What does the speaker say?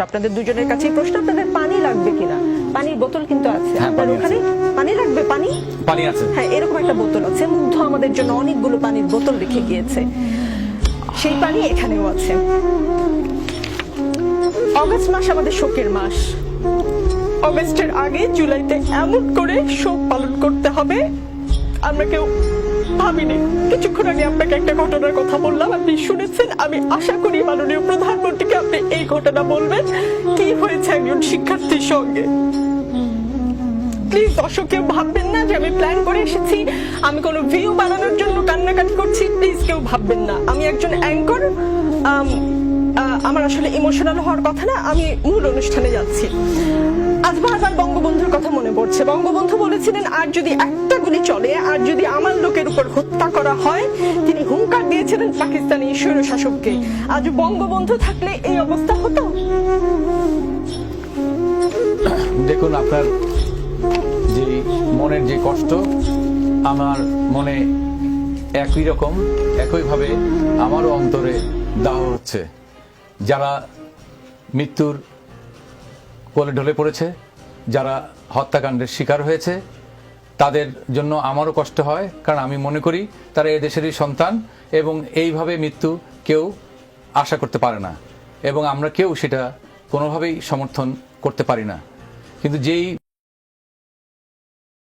আপনাদের দুজনের কাছেই প্রশ্ন, আপনাদের পানি লাগবে কিনা? পানির বোতল কিন্তু আছে আপনার ওখানে। পানি লাগবে? পানি পানি আছে, হ্যাঁ, এরকম একটা বোতল আছে। মুগ্ধ আমাদের জন্য অনেকগুলো পানির বোতল রেখে গিয়েছে, সেই পানি এখানেও আছে। অগস্ট মাস আমাদের শোকের মাস। অগস্টের আগে জুলাইতে এমন করে শোক পালন করতে হবে আমরা কেউ ভাবিনি। কিছুক্ষণ আগে আপনাকে একটা ঘটনার কথা বললাম, আপনি শুনেছেন। আমি আশা করি মাননীয় প্রধানমন্ত্রীকে আপনি এই ঘটনা বলবেন, কি হয়েছে একজন শিক্ষার্থীর সঙ্গে। প্লিজ দর্শক কেউ ভাববেন না যে আমি প্ল্যান করে এসেছি, আমি কোনো ভিউ বানানোর জন্য কান্নাকাটি করছি। প্লিজ কেউ ভাববেন না, আমি একজন অ্যাঙ্কর। আমার আসলে ইমোশনাল হওয়ার কথা না, আমি মূল অনুষ্ঠানে যাচ্ছি। আজ বারবার বঙ্গবন্ধুর কথা মনে পড়ছে। বঙ্গবন্ধু বলেছিলেন, আর যদি একটা গুলি চলে, আর যদি আমার লোকের উপর হত্যা করা হয়, তিনি হুঙ্কার দিয়েছিলেন পাকিস্তানি স্বৈরশাসককে। আজ বঙ্গবন্ধু থাকলে এই অবস্থা হতো? দেখুন আপনার যে মনের যে কষ্ট আমার মনে একই রকম, একইভাবে আমারও অন্তরে দাহ হচ্ছে। যারা মৃত্যুর কোলে ঢলে পড়েছে, যারা হত্যাকাণ্ডের শিকার হয়েছে, তাদের জন্য আমারও কষ্ট হয়, কারণ আমি মনে করি তারা এ দেশেরই সন্তান এবং এইভাবে মৃত্যু কেউ আশা করতে পারে না এবং আমরা কেউ সেটা কোনোভাবেই সমর্থন করতে পারি না। কিন্তু যেই